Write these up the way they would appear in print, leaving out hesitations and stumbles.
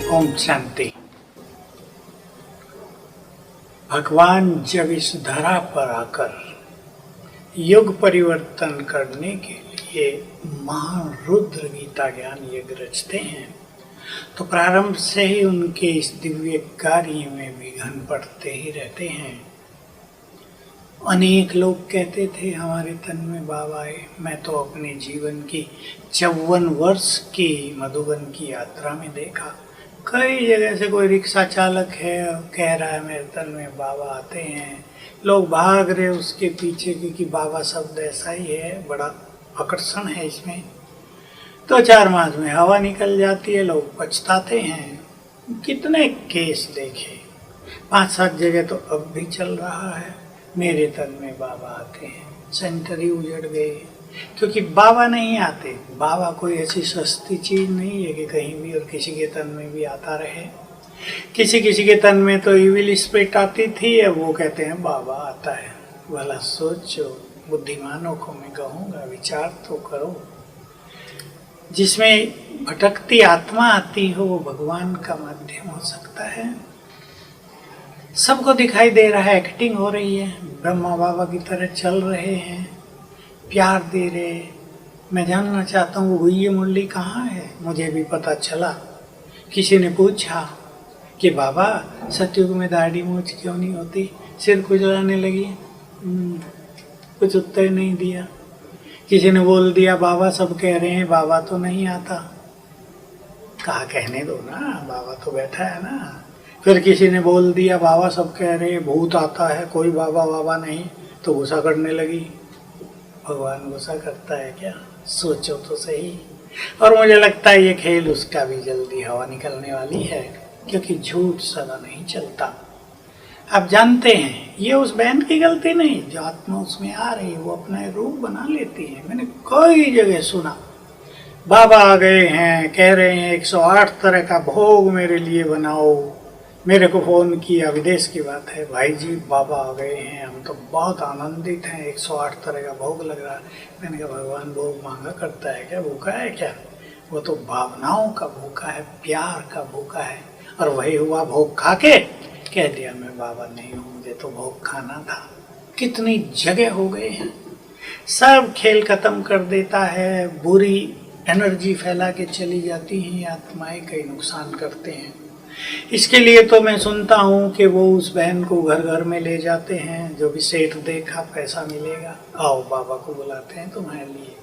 ओम शांति। भगवान जब इस धरा पर आकर युग परिवर्तन करने के लिए महान रुद्र गीता ज्ञान यज्ञ रचते हैं तो प्रारंभ से ही उनके इस दिव्य कार्य में विघ्न पड़ते ही रहते हैं। अनेक लोग कहते थे हमारे तन में बाबा आए। मैं तो अपने जीवन की 54 वर्ष की मधुबन की यात्रा में देखा, कई जगह से कोई रिक्शा चालक है कह रहा है मेरे तन में बाबा आते हैं, लोग भाग रहे उसके पीछे क्योंकि बाबा शब्द ऐसा ही है, बड़ा आकर्षण है इसमें। 2-4 मास में हवा निकल जाती है, लोग पछताते हैं। कितने केस देखे, 5-7 जगह तो अब भी चल रहा है मेरे तन में बाबा आते हैं। सेंटर ही उजड़ गए क्योंकि बाबा नहीं आते। बाबा कोई ऐसी सस्ती चीज नहीं है कि कहीं भी और किसी के तन में भी आता रहे। किसी किसी के तन में तो इविल स्पिरिट आती थी, अब वो कहते हैं बाबा आता है। भला सोचो, बुद्धिमानों को मैं कहूँगा विचार तो करो। जिसमें भटकती आत्मा आती हो वो भगवान का माध्यम हो सकता है। सबको दिखाई दे रहा है, एक्टिंग हो रही है, ब्रह्मा बाबा की तरह चल रहे हैं, प्यार दे रहे। मैं जानना चाहता हूँ वो गुह्य मुरली कहाँ है। मुझे भी पता चला, किसी ने पूछा कि बाबा सतयुग में दाढ़ी मूछ क्यों नहीं होती, सिर खुजलाने लगी। कुछ उत्तर नहीं दिया। किसी ने बोल दिया बाबा सब कह रहे हैं बाबा तो नहीं आता। कहा कहने दो ना, बाबा तो बैठा है ना। फिर किसी ने बोल दिया बाबा सब कह रहे हैं भूत आता है, कोई बाबा बाबा नहीं, तो गुस्सा करने लगी। भगवान गुस्सा करता है क्या? सोचो तो सही। और मुझे लगता है ये खेल उसका भी जल्दी हवा निकलने वाली है, क्योंकि झूठ सदा नहीं चलता। आप जानते हैं ये उस बहन की गलती नहीं, जो आत्मा उसमें आ रही है वो अपना रूप बना लेती है। मैंने कई जगह सुना बाबा आ गए हैं, कह रहे हैं 108 तरह का भोग मेरे लिए बनाओ। मेरे को फ़ोन किया, विदेश की बात है, भाई जी बाबा आ गए हैं, हम तो बहुत आनंदित हैं, 108 तरह का भोग लग रहा है। मैंने कहा भगवान भोग मांगा करता है क्या, भूखा है क्या? वो तो भावनाओं का भूखा है, प्यार का भूखा है। और वही हुआ, भोग खा के कह दिया मैं बाबा नहीं हूँ, मुझे तो भोग खाना था। कितनी जगह हो गए हैं, सब खेल खत्म कर देता है। बुरी एनर्जी फैला के चली जाती हैं आत्माएं, कई नुकसान करते हैं। इसके लिए तो मैं सुनता हूँ कि वो उस बहन को घर घर में ले जाते हैं, जो भी सेठ देखा पैसा मिलेगा, आओ बाबा को बुलाते हैं तुम्हारे लिए।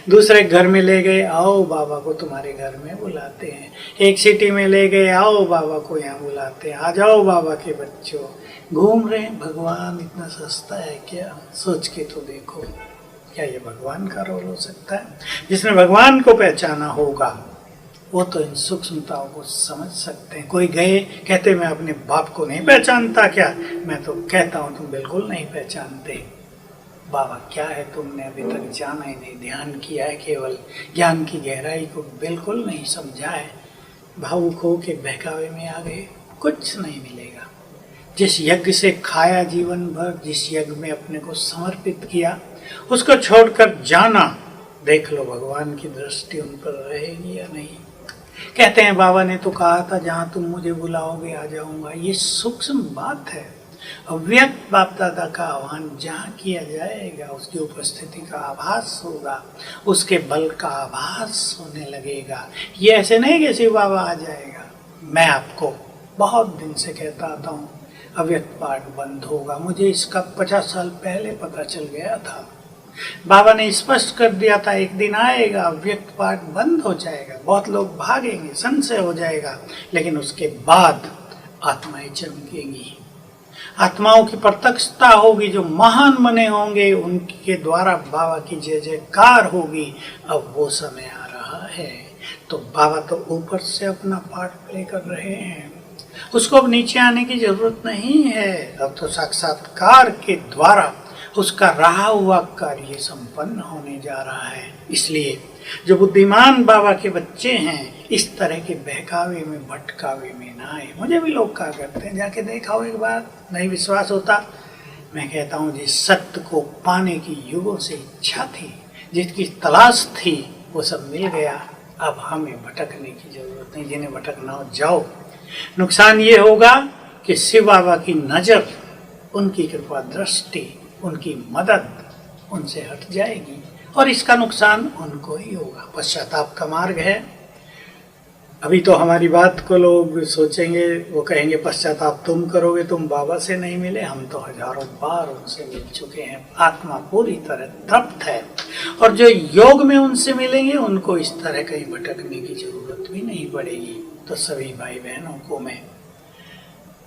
दूसरे घर में ले गए, आओ बाबा को तुम्हारे घर में बुलाते हैं। एक सिटी में ले गए, आओ बाबा को यहाँ बुलाते हैं, आ जाओ बाबा के बच्चों। घूम रहे हैं। भगवान इतना सस्ता है क्या? सोच के तो देखो, क्या ये भगवान का रोल हो सकता है? जिसने भगवान को पहचाना होगा वो तो इन सूक्ष्मताओं को समझ सकते हैं। कोई गए कहते मैं अपने बाप को नहीं पहचानता क्या? मैं तो कहता हूँ तुम बिल्कुल नहीं पहचानते। बाबा क्या है तुमने अभी तक जाना ही नहीं, ध्यान किया है, केवल ज्ञान की गहराई को बिल्कुल नहीं समझा है। भावुक हो के बहकावे में आ गए, कुछ नहीं मिलेगा। जिस यज्ञ से खाया जीवन भर, जिस यज्ञ में अपने को समर्पित किया, उसको छोड़कर जाना, देख लो भगवान की दृष्टि उन पर रहेगी या नहीं। कहते हैं बाबा ने तो कहा था जहाँ तुम मुझे बुलाओगे आ जाऊंगा। ये सूक्ष्म बात है। अव्यक्त बाप दादा का आह्वान जहाँ किया जाएगा उसकी उपस्थिति का आभास होगा, उसके बल का आभास होने लगेगा। ये ऐसे नहीं कि शिव बाबा आ जाएगा। मैं आपको बहुत दिन से कहता आता हूँ अव्यक्त पाठ बंद होगा। मुझे इसका 50 साल पहले पता चल गया था। बाबा ने स्पष्ट कर दिया था एक दिन आएगा अव्यक्त पाठ बंद हो जाएगा, बहुत लोग भागेंगे, संशय हो जाएगा, लेकिन उसके बाद आत्माएं चमकेंगी, आत्माओं की प्रत्यक्षता होगी। जो महान बने होंगे उनके द्वारा बाबा की जय जयकार होगी। अब वो समय आ रहा है। तो बाबा तो ऊपर से अपना पाठ प्ले कर रहे हैं, उसको अब नीचे आने की जरूरत नहीं है। अब तो साक्षात्कार के द्वारा उसका रहा हुआ कार्य संपन्न होने जा रहा है। इसलिए जो बुद्धिमान बाबा के बच्चे हैं इस तरह के बहकावे में भटकावे में ना आए। मुझे भी लोग कहा करते हैं जाके देखाओ एक बार, नहीं विश्वास होता। मैं कहता हूँ जिस सत्य को पाने की युगों से इच्छा थी, जिसकी तलाश थी, वो सब मिल गया। अब हमें भटकने की जरूरत नहीं, जिन्हें भटकना हो जाओ। नुकसान ये होगा कि शिव बाबा की नज़र, उनकी कृपा दृष्टि, उनकी मदद उनसे हट जाएगी और इसका नुकसान उनको ही होगा। पश्चाताप का मार्ग है। अभी तो हमारी बात को लोग सोचेंगे, वो कहेंगे पश्चाताप तुम करोगे, तुम बाबा से नहीं मिले। हम तो हजारों बार उनसे मिल चुके हैं, आत्मा पूरी तरह तृप्त है। और जो योग में उनसे मिलेंगे उनको इस तरह कहीं भटकने की जरूरत भी नहीं पड़ेगी। तो सभी भाई बहनों को मैं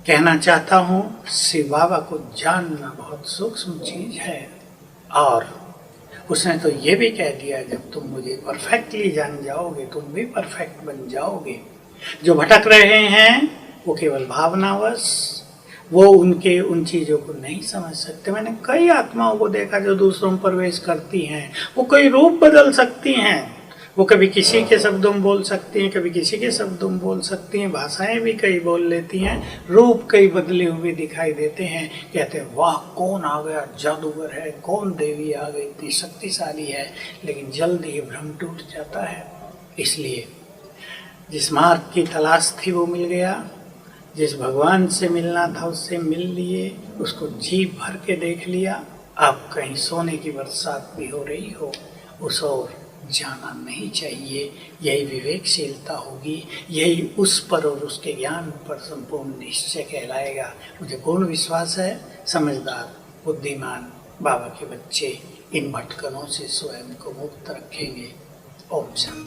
कहना चाहता हूँ, शिव बाबा को जानना बहुत सूक्ष्म चीज है। और उसने तो ये भी कह दिया, जब तुम मुझे परफेक्टली जान जाओगे तुम भी परफेक्ट बन जाओगे। जो भटक रहे हैं वो केवल भावनावश, वो उनके उन चीज़ों को नहीं समझ सकते। मैंने कई आत्माओं को देखा जो दूसरों में प्रवेश करती हैं, वो कई रूप बदल सकती हैं। वो कभी किसी के शब्दों में बोल सकती हैं, कभी किसी के शब्दों में बोल सकती हैं, भाषाएं भी कई बोल लेती हैं, रूप कई बदले हुए दिखाई देते हैं। कहते हैं वाह कौन आ गया, जादूगर है, कौन देवी आ गई, इतनी शक्तिशाली है। लेकिन जल्द ही भ्रम टूट जाता है। इसलिए जिस मार्ग की तलाश थी वो मिल गया, जिस भगवान से मिलना था उससे मिल लिए, उसको जी भर के देख लिया। अब कहीं सोने की बरसात भी हो रही हो, उस ओर जाना नहीं चाहिए। यही विवेकशीलता होगी, यही उस पर और उसके ज्ञान पर संपूर्ण निश्चय कहलाएगा। मुझे पूर्ण विश्वास है समझदार बुद्धिमान बाबा के बच्चे इन भटकनों से स्वयं को मुक्त रखेंगे। ओम शांति।